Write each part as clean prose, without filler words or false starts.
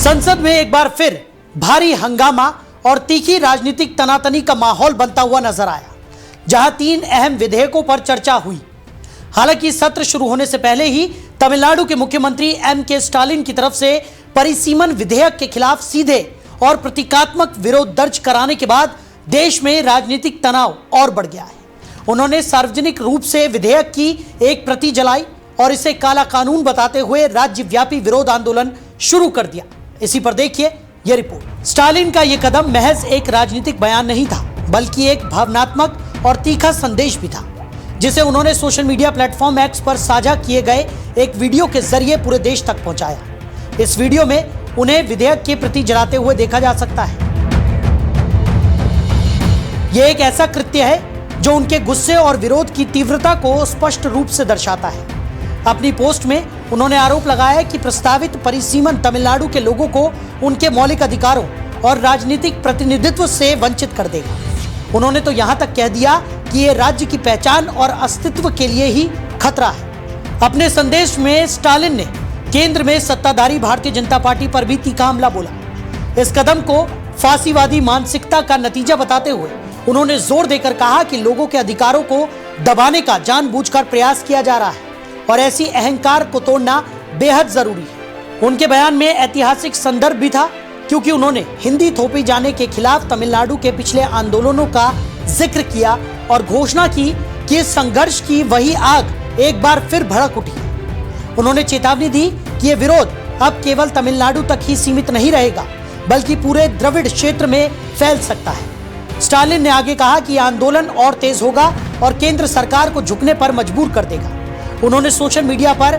संसद में एक बार फिर भारी हंगामा और तीखी राजनीतिक तनातनी का माहौल बनता हुआ नजर आया, जहां 3 अहम विधेयकों पर चर्चा हुई। हालांकि सत्र शुरू होने से पहले ही तमिलनाडु के मुख्यमंत्री M.K. स्टालिन की तरफ से परिसीमन विधेयक के खिलाफ सीधे और प्रतीकात्मक विरोध दर्ज कराने के बाद देश में राजनीतिक तनाव और बढ़ गया है। उन्होंने सार्वजनिक रूप से विधेयक की एक प्रति जलाई और इसे काला कानून बताते हुए राज्यव्यापी विरोध आंदोलन शुरू कर दिया। इसी पर देखिए यह रिपोर्ट। स्टालिन का यह कदम महज एक राजनीतिक बयान नहीं था, बल्कि एक भावनात्मक और तीखा संदेश भी था, जिसे उन्होंने सोशल मीडिया प्लेटफॉर्म एक्स पर साझा किए गए एक वीडियो के जरिए पूरे देश तक पहुंचाया। इस वीडियो में उन्हें विधेयक की प्रति जलाते हुए देखा जा सकता है। यह एक ऐसा कृत्य है जो उनके गुस्से और विरोध की तीव्रता को स्पष्ट रूप से दर्शाता है। अपनी पोस्ट में उन्होंने आरोप लगाया कि प्रस्तावित परिसीमन तमिलनाडु के लोगों को उनके मौलिक अधिकारों और राजनीतिक प्रतिनिधित्व से वंचित कर देगा। उन्होंने तो यहां तक कह दिया कि यह राज्य की पहचान और अस्तित्व के लिए ही खतरा है। अपने संदेश में स्टालिन ने केंद्र में सत्ताधारी भारतीय जनता पार्टी पर भी तीखा हमला बोला। इस कदम को फांसीवादी मानसिकता का नतीजा बताते हुए उन्होंने जोर देकर कहा कि लोगों के अधिकारों को दबाने का जानबूझकर प्रयास किया जा रहा है और ऐसी अहंकार को तोड़ना बेहद जरूरी है। उनके बयान में ऐतिहासिक संदर्भ भी था, क्योंकि उन्होंने हिंदी थोपी जाने के खिलाफ तमिलनाडु के पिछले आंदोलनों का जिक्र किया और घोषणा की कि इस संघर्ष की वही आग एक बार फिर भड़क उठी। उन्होंने चेतावनी दी कि यह विरोध अब केवल तमिलनाडु तक ही सीमित नहीं रहेगा, बल्कि पूरे द्रविड़ क्षेत्र में फैल सकता है। स्टालिन ने आगे कहा कि यह आंदोलन और तेज होगा और केंद्र सरकार को झुकने पर मजबूर कर देगा। उन्होंने सोशल मीडिया पर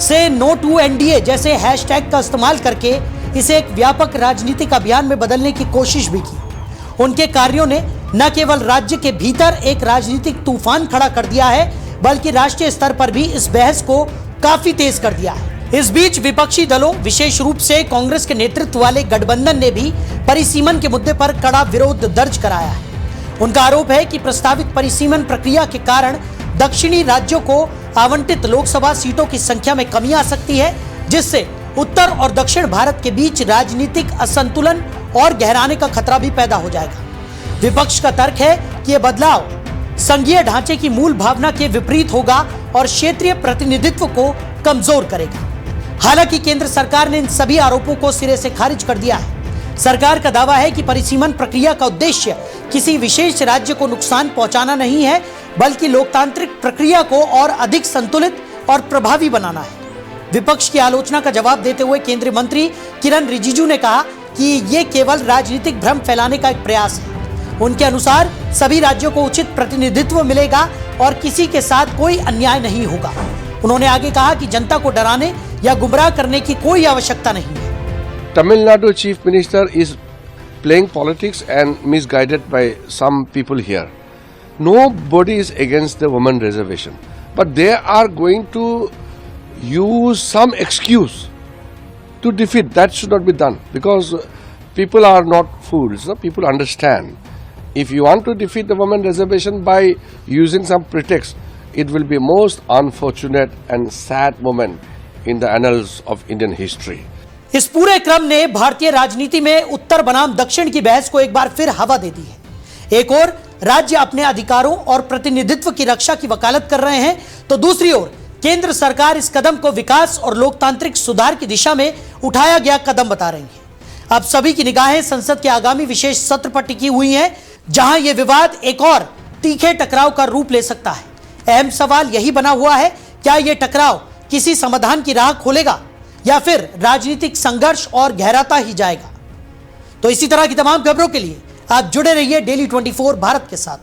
से नो टू एनडीए जैसे हैशटैग का इस्तेमाल करके इसे एक व्यापक राजनीतिक अभियान में बदलने की कोशिश भी की। उनके कार्यों ने न केवल राज्य के भीतर एक राजनीतिक तूफान खड़ा कर दिया है, बल्कि राष्ट्रीय स्तर पर भी इस बहस को काफी तेज कर दिया है। इस बीच विपक्षी दलों, विशेष रूप से कांग्रेस के नेतृत्व वाले गठबंधन ने भी परिसीमन के मुद्दे पर कड़ा विरोध दर्ज कराया है। उनका आरोप है कि प्रस्तावित परिसीमन प्रक्रिया के कारण दक्षिणी राज्यों को आवंटित लोकसभा सीटों की संख्या में कमी आ सकती है, जिससे उत्तर और दक्षिण भारत के बीच राजनीतिक असंतुलन और गहराने का खतरा भी पैदा हो जाएगा। विपक्ष का तर्क है कि यह बदलाव संघीय ढांचे की मूल भावना के विपरीत होगा और क्षेत्रीय प्रतिनिधित्व को कमजोर करेगा। हालांकि केंद्र सरकार ने इन सभी आरोपों को सिरे से खारिज कर दिया है। सरकार का दावा है कि परिसीमन प्रक्रिया का उद्देश्य किसी विशेष राज्य को नुकसान पहुंचाना नहीं है, बल्कि लोकतांत्रिक प्रक्रिया को और अधिक संतुलित और प्रभावी बनाना है। विपक्ष की आलोचना का जवाब देते हुए केंद्रीय मंत्री किरण रिजिजू ने कहा कि ये केवल राजनीतिक भ्रम फैलाने का एक प्रयास है। उनके अनुसार सभी राज्यों को उचित प्रतिनिधित्व मिलेगा और किसी के साथ कोई अन्याय नहीं होगा। उन्होंने आगे कहा कि जनता को डराने या गुमराह करने की कोई आवश्यकता नहीं है। Tamil Nadu Chief Minister is playing politics and misguided by some people here. Nobody is against the women reservation, but they are going to use some excuse to defeat. That should not be done, because people are not fools. No? People understand. If you want to defeat the women reservation by using some pretext, it will be most unfortunate and sad moment in the annals of Indian history. इस पूरे क्रम ने भारतीय राजनीति में उत्तर बनाम दक्षिण की बहस को एक बार फिर हवा दे दी है। एक ओर राज्य अपने अधिकारों और प्रतिनिधित्व की रक्षा की वकालत कर रहे हैं, तो दूसरी ओर केंद्र सरकार इस कदम को विकास और लोकतांत्रिक सुधार की दिशा में उठाया गया कदम बता रही है। अब सभी की निगाहें संसद के आगामी विशेष सत्र पर टिकी हुई हैं, जहां यह विवाद एक और तीखे टकराव का रूप ले सकता है। अहम सवाल यही बना हुआ है, क्या यह टकराव किसी समाधान की राह खोलेगा या फिर राजनीतिक संघर्ष और गहराता ही जाएगा। तो इसी तरह की तमाम खबरों के लिए आप जुड़े रहिए डेली 24 भारत के साथ।